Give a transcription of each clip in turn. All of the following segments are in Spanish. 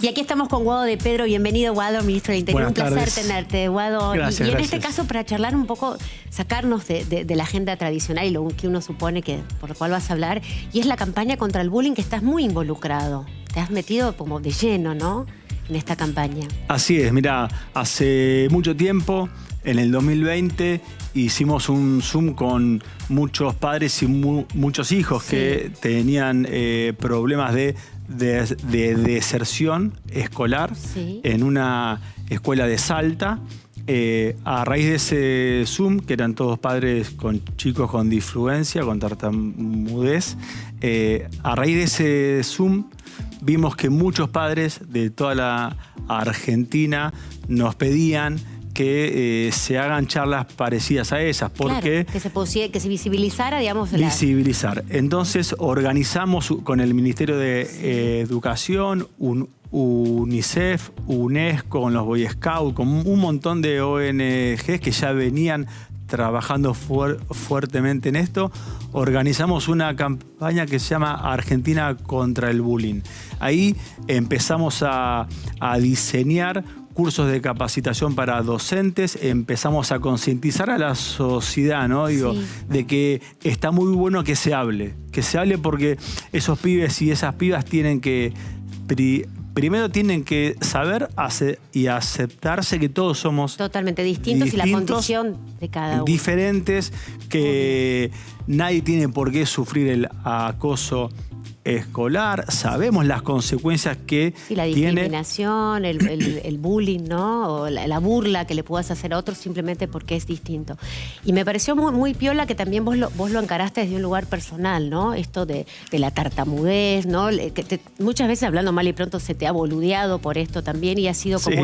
Y aquí estamos con Guado de Pedro. Bienvenido, Guado, ministro del Interior. Buenas un placer tardes. tenerte, Guado. Gracias, y en gracias. este caso, para charlar un poco, sacarnos de la agenda tradicional y lo que uno supone que por lo cual vas a hablar, y es la campaña contra el bullying, que estás muy involucrado. Te has metido como de lleno, ¿no?, en esta campaña. Así es, mira, hace mucho tiempo, en el 2020, hicimos un Zoom con muchos padres y muchos hijos que tenían problemas de deserción escolar en una escuela de Salta. A raíz de ese Zoom, que eran todos padres con chicos con disfluencia, con tartamudez, a raíz de ese Zoom vimos que muchos padres de toda la Argentina nos pedían que se hagan charlas parecidas a esas. Porque claro, que se visibilizara, digamos. Visibilizar. Entonces organizamos con el Ministerio de Educación, UNICEF, UNESCO, con los Boy Scouts, con un montón de ONGs que ya venían trabajando fuertemente en esto. Organizamos una campaña que se llama Argentina contra el Bullying. Ahí empezamos a diseñar cursos de capacitación para docentes, empezamos a concientizar a la sociedad, ¿no? Digo, de que está muy bueno que se hable porque esos pibes y esas pibas tienen que primero tienen que saber y aceptarse que todos somos totalmente distintos y la condición de cada uno. Diferentes, que nadie tiene por qué sufrir el acoso escolar. Sabemos las consecuencias que la discriminación, el bullying, ¿no? O la burla que le puedas hacer a otros simplemente porque es distinto. Y me pareció muy piola que también vos lo encaraste desde un lugar personal, ¿no? Esto de la tartamudez, ¿no? Muchas veces, hablando mal y pronto, se te ha boludeado por esto también y ha sido como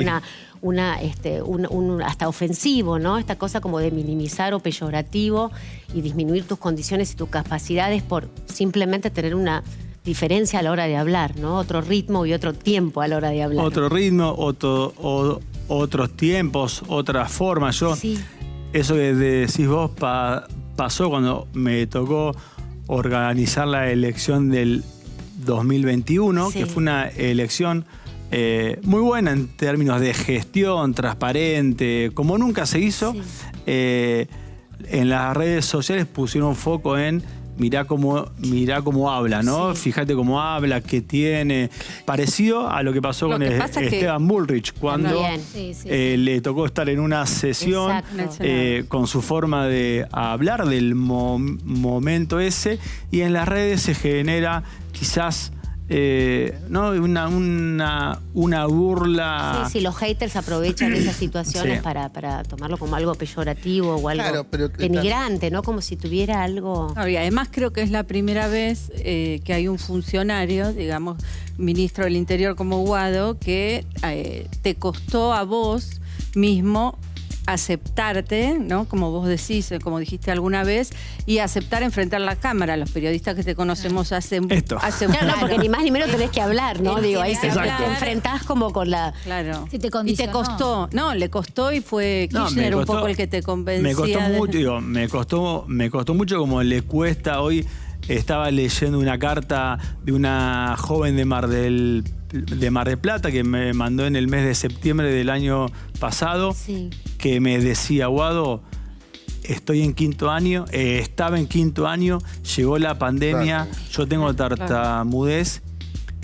hasta ofensivo, ¿no? Esta cosa como de minimizar o peyorativo y disminuir tus condiciones y tus capacidades por simplemente tener una diferencia a la hora de hablar, ¿no? Otro ritmo y otro tiempo a la hora de hablar. Otro ritmo, otros tiempos, otras formas. Eso que decís vos pasó cuando me tocó organizar la elección del 2021, que fue una elección muy buena en términos de gestión, transparente, como nunca se hizo. En las redes sociales pusieron foco en mirá cómo habla, ¿no? Fíjate cómo habla, qué tiene. Parecido a lo que pasó con Esteban Bullrich, cuando le tocó estar en una sesión con su forma de hablar del momento ese, y en las redes se genera quizás ¿no? una burla. Sí, los haters aprovechan esas situaciones para tomarlo como algo peyorativo o algo denigrante, ¿no? Como si tuviera algo. Y además creo que es la primera vez que hay un funcionario, digamos, ministro del Interior como Guado, que te costó a vos mismo aceptarte, ¿no? Como vos decís, como dijiste alguna vez, y aceptar enfrentar la cámara. Los periodistas que te conocemos hacen Claro, porque ni más ni menos tenés que hablar, ¿no? Digo, ahí te enfrentás como con la... Claro. Si te y te costó. No, le costó y fue Kirchner un poco el que te convencía. Me costó mucho, me costó mucho, como le cuesta hoy. Estaba leyendo una carta de una joven de Mar del Plata que me mandó en el mes de septiembre del año pasado, que me decía: Guado, estoy en quinto año, estaba en quinto año, llegó la pandemia, yo tengo tartamudez,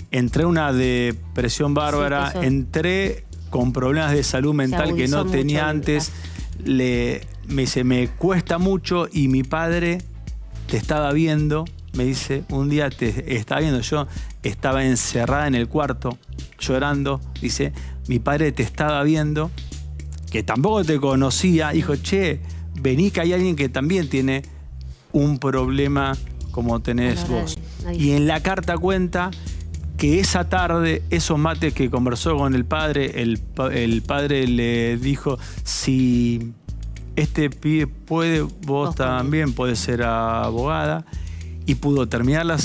entré en una depresión bárbara, entré con problemas de salud mental que no tenía antes, me dice, me cuesta mucho, y mi padre te estaba viendo. Me dice, un día te estaba viendo, yo estaba encerrada en el cuarto, llorando. Dice, mi padre te estaba viendo, que tampoco te conocía. Dijo, che, vení, que hay alguien que también tiene un problema como tenés vos. Y en la carta cuenta que esa tarde, esos mates que conversó con el padre, el padre le dijo, si este pibe puede, vos también podés ser abogada. Y pudo terminar la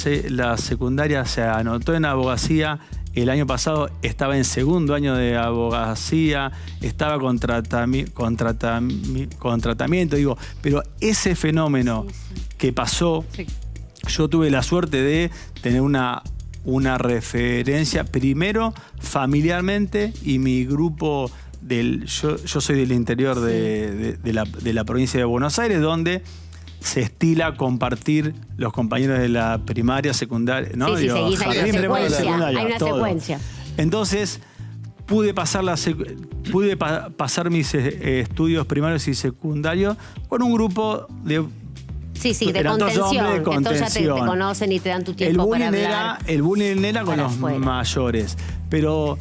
secundaria, se anotó en abogacía. El año pasado estaba en segundo año de abogacía, estaba con tratamiento. Digo, pero ese fenómeno que pasó, yo tuve la suerte de tener una una referencia, primero familiarmente, y mi grupo, yo soy del interior de la provincia de Buenos Aires, donde se estila compartir los compañeros de la primaria, secundaria, ¿no? Sí, Digo, seguís, hay una jardín, primaria, secuencia. secundaria, Hay una todo. secuencia. Entonces, pude pasar mis estudios primarios y secundarios con un grupo de... Sí, de eran todos contención. hombres de Que todos ya te contención. conocen y te dan tu tiempo para hablar. El bullying era con para los afuera. mayores. Pero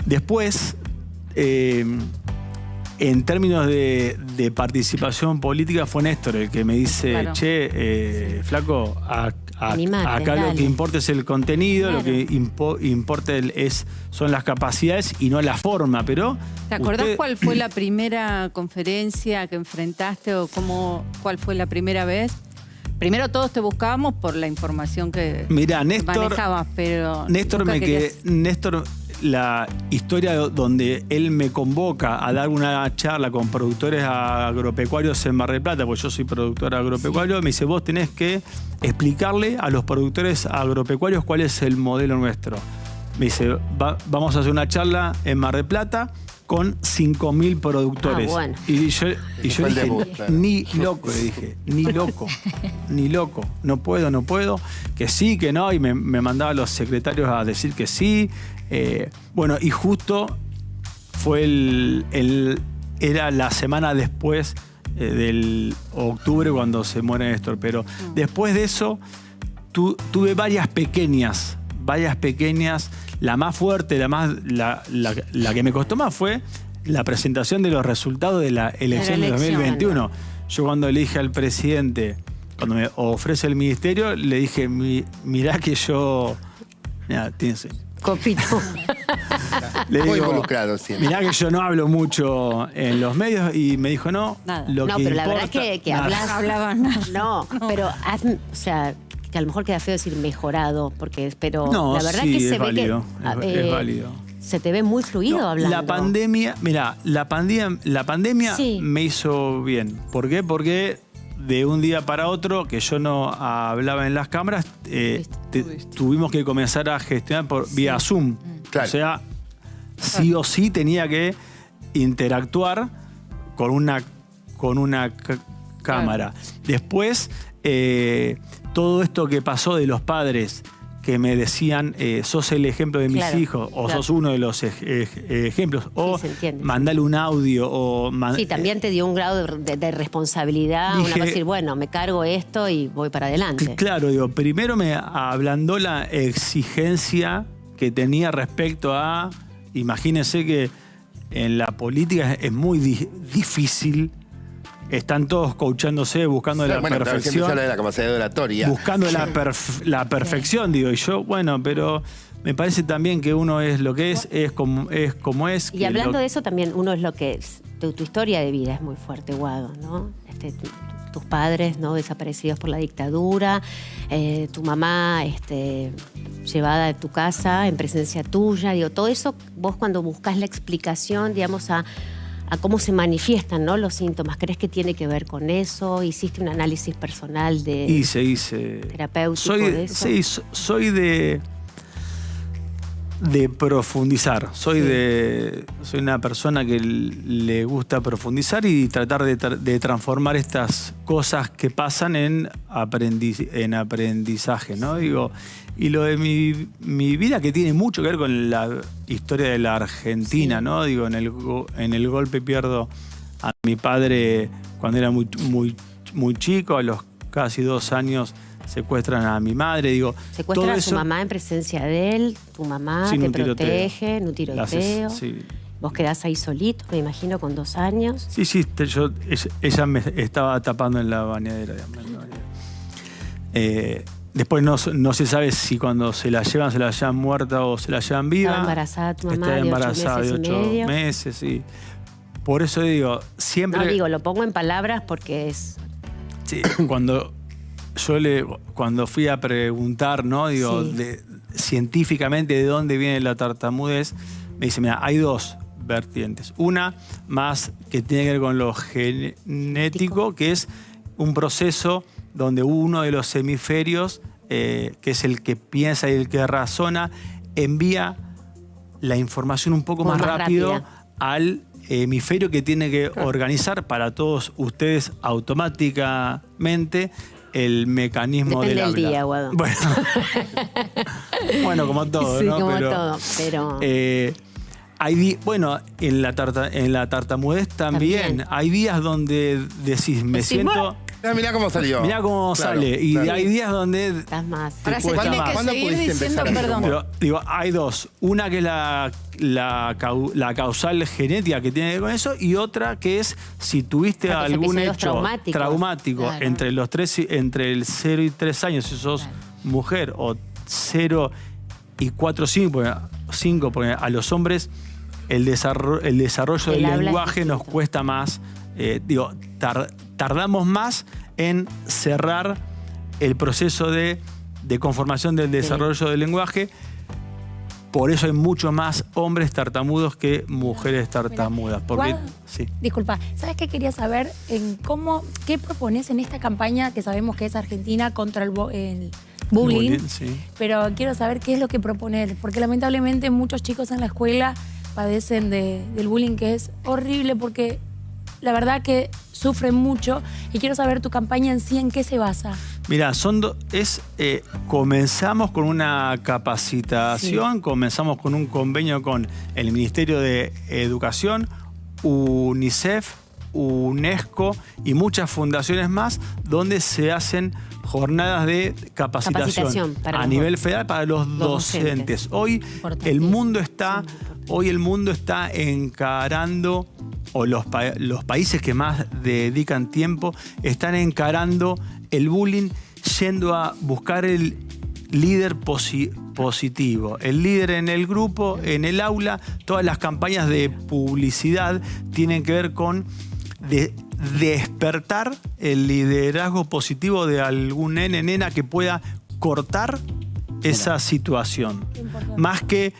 después, en términos de participación política, fue Néstor el que me dice, Claro. che, flaco, Animate, acá lo dale. que importa es el contenido, Claro. lo que importa son las capacidades y no la forma. Pero ¿Te acordás usted- cuál fue la primera conferencia que enfrentaste o cuál fue la primera vez? Primero todos te buscábamos por la información que Mirá, Néstor, manejabas, pero Néstor, nunca querías- la historia donde él me convoca a dar una charla con productores agropecuarios en Mar del Plata, porque yo soy productor agropecuario, me dice, vos tenés que explicarle a los productores agropecuarios cuál es el modelo nuestro. Me dice, vamos a hacer una charla en Mar del Plata con 5.000 productores. Ah, bueno. Y yo fue el dije, debut, claro. ni loco, le dije, ni loco, no puedo, que sí, que no, y me mandaba a los secretarios a decir que sí. Bueno, y justo fue era la semana después del octubre cuando se muere Néstor, pero después de eso tuve varias pequeñas, la más fuerte, la que me costó más fue la presentación de los resultados de la elección de 2021. Yo cuando le dije al presidente, cuando me ofrece el ministerio, le dije, mirá que yo... Mirá, Copito. le Muy digo, involucrado siempre. mirá que yo no hablo mucho en los medios, y me dijo, no, Nada. lo No, que pero la importa, verdad que nada. hablas... No hablaban nada. No, pero o sea, que a lo mejor queda feo decir mejorado, pero No, la verdad sí, que se es ve válido, que es válido. se te ve muy fluido No, hablando. la pandemia, mirá, la pandemia Sí. me hizo bien. ¿Por qué? Porque de un día para otro, que yo no hablaba en las cámaras, tuvimos que comenzar a gestionar vía Zoom. Claro. O sea, sí o sí tenía que interactuar con una cámara. Después, todo esto que pasó de los padres que me decían, sos el ejemplo de mis Claro, hijos, o claro. sos uno de los ejemplos, o se entiende. mandale un audio, o... Sí, también te dio un grado de responsabilidad, una Dije- cosa decir, bueno, me cargo esto y voy para adelante. Claro, digo, primero me ablandó la exigencia que tenía respecto a... Imagínense que en la política es muy difícil. Están todos coachándose, buscando la Bueno, claro, siempre se perfección. habla de la capacidad de oratoria. Buscando la perfección, digo. Y yo, bueno, pero me parece también que uno es lo que es como es. Y hablando de eso también, uno es lo que es. Tu historia de vida es muy fuerte, Guado, ¿no? Tus padres, ¿no? Desaparecidos por la dictadura, tu mamá llevada de tu casa en presencia tuya, digo, todo eso, vos cuando buscas la explicación, digamos, a cómo se manifiestan, ¿no? Los síntomas, ¿crees que tiene que ver con eso? ¿Hiciste un análisis personal hice terapéutico de eso? Sí, soy de profundizar. Soy una persona que le gusta profundizar y tratar de transformar estas cosas que pasan en aprendizaje, ¿no? Digo, y lo de mi vida, que tiene mucho que ver con la historia de la Argentina, Sí. ¿no? Digo, en el golpe pierdo a mi padre cuando era muy chico, a los casi 2 años secuestran a mi madre, digo. Secuestran todo a su eso- mamá en presencia de él, tu mamá Sí, en te un tiroteo. protege en un tiroteo. Sí. Vos quedás ahí solito, me imagino, con 2 años. Sí, ella me estaba tapando en la bañadera. Digamos, después no se sabe si cuando se la llevan muerta o se la llevan viva. Estaba embarazada tu mamá Estaba de 8 embarazada meses de y 8 medio. meses, sí. Por eso digo, siempre... No, digo, lo pongo en palabras porque es... Sí, cuando fui a preguntar, ¿no? Digo, Sí. científicamente de dónde viene la tartamudez, me dice, mira, hay 2 vertientes. Una más que tiene que ver con lo genético, que es un proceso donde uno de los hemisferios que es el que piensa y el que razona, envía la información un poco más rápido rápida al hemisferio que tiene que organizar para todos ustedes automáticamente el mecanismo Depende del habla. del día, Guado. Bueno, como todo, Sí, ¿no? como todo, pero... Bueno, en la tartamudez también. Hay días donde decís, me siento... Mirá cómo salió. Mirá cómo Claro, sale. Y claro. hay días donde... Estás más. te Ahora se cuesta tiene más. que ¿Cuándo seguir pudiste diciendo empezar a perdón. Pero digo, hay dos. Una que es la causal genética que tiene que ver con eso, y otra que es si tuviste Los algún episodios hecho traumático Claro. entre el 0 y 3 años, si sos mujer, o 0 y 4 5, porque a los hombres el desarrollo del El habla es lenguaje nos distinto. cuesta más. Tardamos más en cerrar el proceso de conformación del desarrollo del lenguaje. Por eso hay mucho más hombres tartamudos que mujeres tartamudas. Porque, Guado, sí. Disculpa, ¿sabes qué quería saber? ¿Qué propones en esta campaña que sabemos que es Argentina contra el bullying? Sí. Pero quiero saber qué es lo que proponer, porque lamentablemente muchos chicos en la escuela padecen del bullying, que es horrible, porque la verdad que sufren mucho, y quiero saber tu campaña en sí, ¿en qué se basa? Mira, comenzamos con una capacitación, comenzamos con un convenio con el Ministerio de Educación, UNICEF, UNESCO y muchas fundaciones más, donde se hacen jornadas de capacitación para a los nivel federal para los docentes. Hoy el mundo está encarando, o los países que más dedican tiempo están encarando el bullying yendo a buscar el líder positivo, el líder en el grupo, en el aula. Todas las campañas de publicidad tienen que ver con despertar el liderazgo positivo de algún nena que pueda cortar esa situación. Más que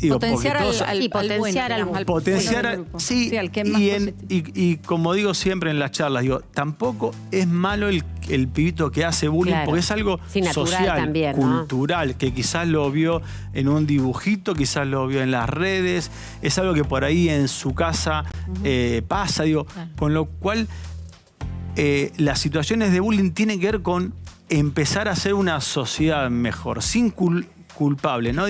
Potenciar al potenciar, sí, al que es más positivo. y como digo siempre en las charlas, tampoco es malo el pibito que hace bullying, Claro. porque es algo Sí, natural social, también, ¿no? cultural, que quizás lo vio en un dibujito, quizás lo vio en las redes, es algo que por ahí en su casa pasa, con lo cual las situaciones de bullying tienen que ver con empezar a hacer una sociedad mejor, sin culpable, ¿no?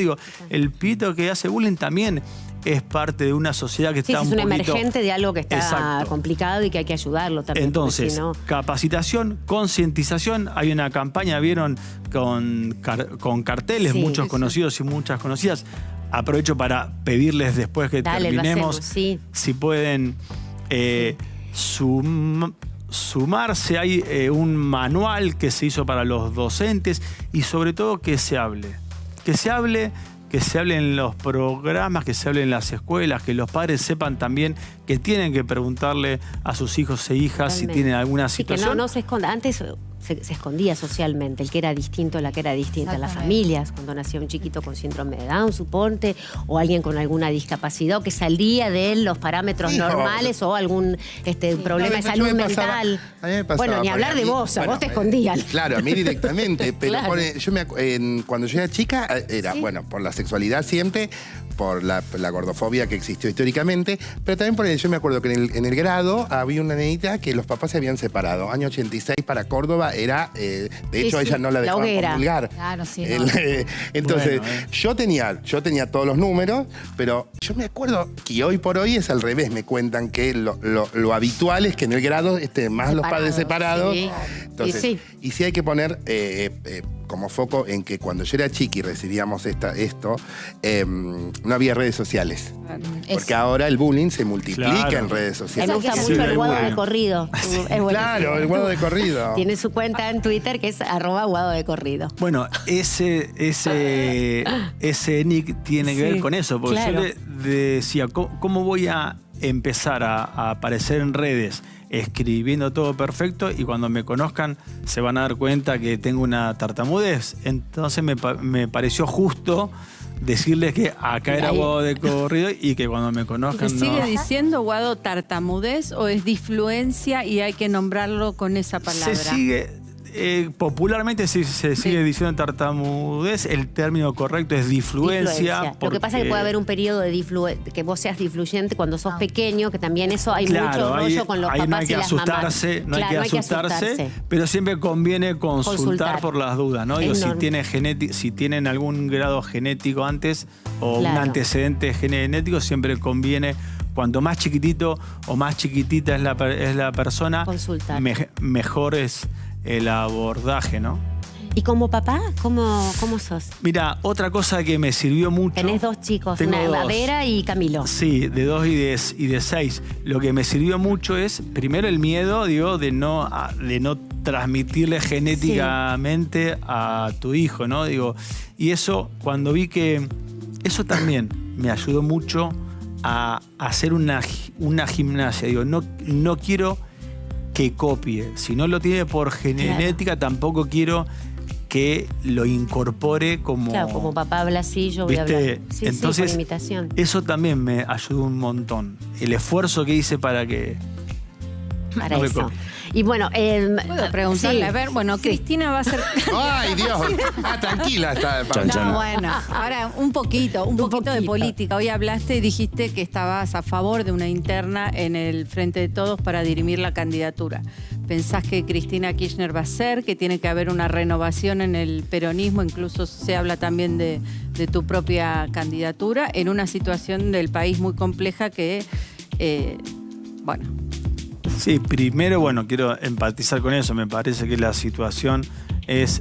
El pibito que hace bullying también es parte de una sociedad que Sí, está es un un poquito... emergente de algo que está Exacto. complicado y que hay que ayudarlo también. Entonces, si no... capacitación, concientización. Hay una campaña, ¿vieron? Con carteles, Sí, muchos sí. conocidos y muchas conocidas. Aprovecho para pedirles después que Dale, lo terminemos, hacemos, sí. si pueden sumarse. Hay un manual que se hizo para los docentes, y sobre todo que se hable. Que se hable en los programas, que se hable en las escuelas, que los padres sepan también que tienen que preguntarle a sus hijos e hijas si Totalmente. tienen alguna Sí, que situación. no se esconda. Antes se escondía socialmente el que era distinto, la que era distinta. En las Exactamente. familias, cuando nacía un chiquito con síndrome de Down, suponte, o alguien con alguna discapacidad, o que salía de los parámetros Sí, normales, o algún problema de No, salud yo me pasaba- mental. a mí me pasaba, Bueno, ni porque hablar a de mí- vos, a bueno, vos te escondían. Claro, a mí directamente, pero Claro. cuando yo era chica, era, bueno, por la sexualidad siempre, por la gordofobia que existió históricamente, pero también yo me acuerdo que en el grado había una nenita que los papás se habían separado. Año 86 para Córdoba era, de hecho, sí, ella no la la dejaban hoguera. comulgar. Claro, sí, no. Entonces, Bueno, yo tenía todos los números, pero yo me acuerdo que hoy por hoy es al revés. Me cuentan que lo habitual es que en el grado más los padres separados. Sí. Entonces, Y sí. y sí hay que poner como foco en que cuando yo era chiqui y recibíamos esto, no había redes sociales. Porque ahora el bullying se multiplica Claro. en redes A mí sociales. me gusta Sí, mucho el es Guado bueno. de corrido. Es buenísimo. Claro, el guado de corrido. Tiene su cuenta en Twitter que es @Guado de corrido. Bueno, ese nick tiene que Sí, ver con eso, porque claro. yo le decía, ¿cómo voy a empezar a aparecer en redes escribiendo todo perfecto, y cuando me conozcan se van a dar cuenta que tengo una tartamudez? Entonces me pareció justo decirles que acá era Ahí. Guado de corrido, y que cuando me conozcan ¿Se sigue no. diciendo, Guado, tartamudez, o es disfluencia y hay que nombrarlo con esa palabra? Se sigue, popularmente se sigue diciendo tartamudez, el término correcto es difluencia. Lo que pasa es que puede haber un periodo de que vos seas difluyente cuando sos pequeño, que también eso hay mucho rollo con los papás no hay que y las mamás. No hay que asustarse, pero siempre conviene consultar por las dudas, ¿no? Digo, si tienen algún grado genético antes o un antecedente genético, siempre conviene. Cuanto más chiquitito o más chiquitita es la persona, mejor es el abordaje, ¿no? ¿Y como papá, cómo sos? Mira, otra cosa que me sirvió mucho... Tenés 2 chicos, Tengo dos. Vera y Camilo. Sí, de 2 y de 6. Lo que me sirvió mucho es, primero, el miedo, digo, de no transmitirle genéticamente a tu hijo, ¿no? Digo, y eso, cuando vi que... Eso también me ayudó mucho a hacer una gimnasia. Digo, no quiero que copie. Si no lo tiene por genética, tampoco quiero que lo incorpore como... Claro, como papá habla así, yo voy a hablar. Sí, entonces, por imitación. Eso también me ayudó un montón. El esfuerzo que hice para que... Para eso. Y bueno, puedo preguntarle, a ver, Cristina va a ser... ¡Ay, Dios! Tranquila está. No, bueno, ahora un poquito de política. Hoy hablaste y dijiste que estabas a favor de una interna en el Frente de Todos para dirimir la candidatura. ¿Pensás que Cristina Kirchner va a ser, que tiene que haber una renovación en el peronismo? Incluso se habla también de tu propia candidatura en una situación del país muy compleja que, Sí, primero, quiero empatizar con eso. Me parece que la situación es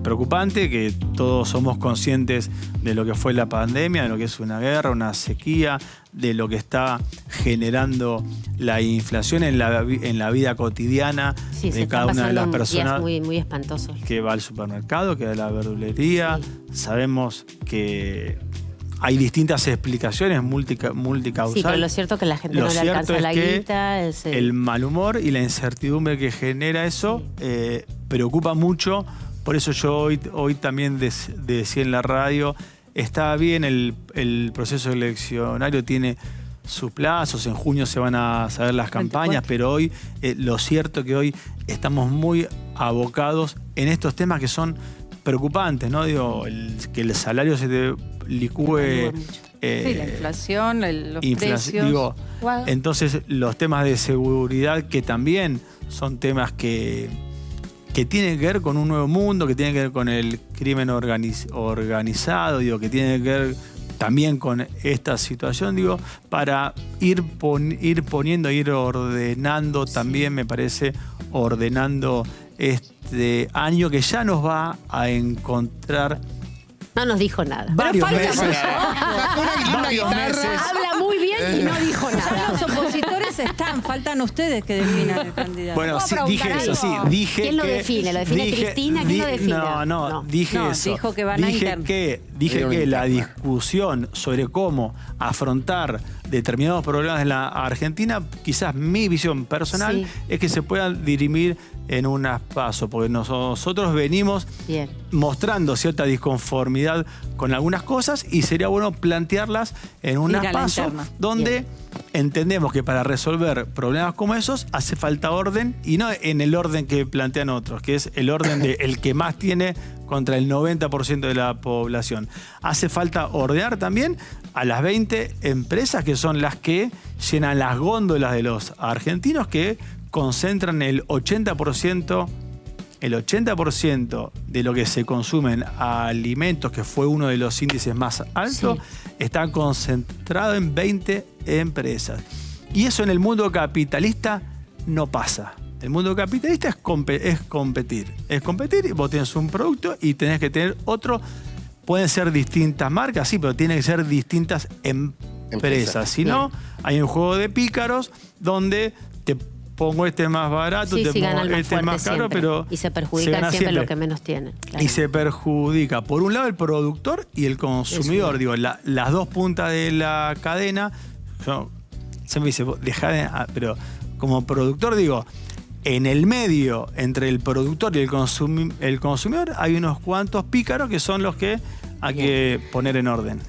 preocupante, que todos somos conscientes de lo que fue la pandemia, de lo que es una guerra, una sequía, de lo que está generando la inflación en la vida cotidiana de cada una de las personas muy, muy espantosos. Que va al supermercado, que va a la verdulería. Sí. Sabemos que hay distintas explicaciones multicausales. Sí, pero lo cierto es que la gente no le alcanza la guita. El mal humor y la incertidumbre que genera eso preocupa mucho. Por eso yo hoy también decía en la radio, está bien el proceso eleccionario, tiene sus plazos, en junio se van a saber las campañas, pero hoy, lo cierto es que hoy estamos muy abocados en estos temas que son preocupantes, ¿no? Digo, que el salario se te licúe. La inflación, los precios. Digo, entonces, los temas de seguridad, que también son temas que tienen que ver con un nuevo mundo, que tienen que ver con el crimen organizado, digo, que tienen que ver también con esta situación, digo, para ir poniendo, ir ordenando también, me parece, ordenando este año que ya nos va a encontrar. No nos dijo nada. Varios meses. Habla muy bien y no dijo nada. Los opositores faltan ustedes que definan el candidato. Bueno, sí, dije eso, sí. Dije ¿quién lo define? ¿Lo define Cristina? ¿Quién lo define? No, dije eso. Dijo que van a internar. Dije que la discusión sobre cómo afrontar determinados problemas en la Argentina, quizás mi visión personal es que se puedan dirimir en unas pasos, porque nosotros venimos mostrando cierta disconformidad con algunas cosas y sería bueno plantearlas en unas pasos donde entendemos que para resolver problemas como esos hace falta orden, y no en el orden que plantean otros, que es el orden de el que más tiene contra el 90% de la población. Hace falta ordenar también a las 20 empresas que son las que llenan las góndolas de los argentinos, que concentran el 80% de lo que se consume en alimentos, que fue uno de los índices más altos, está concentrado en 20 empresas. Y eso en el mundo capitalista no pasa. El mundo capitalista es competir. Es competir, y vos tenés un producto y tenés que tener otro. Pueden ser distintas marcas, sí, pero tienen que ser distintas empresas. Si no, hay un juego de pícaros donde te pongo este más barato, te pongo este más caro, siempre. Pero y se perjudica siempre lo que menos tiene. Claro. Y se perjudica, por un lado, el productor y el consumidor. Digo, las dos puntas de la cadena. Se me dice, dejá de... pero como productor, digo, en el medio, entre el productor y el consumidor, hay unos cuantos pícaros que son los que hay que poner en orden.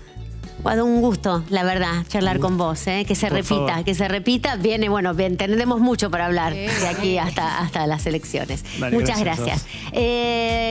Guado, un gusto, la verdad, charlar con vos, que se Por repita, favor. que se repita. Viene, bueno, bien, tenemos mucho para hablar de aquí hasta las elecciones. Dale, Muchas gracias a gracias.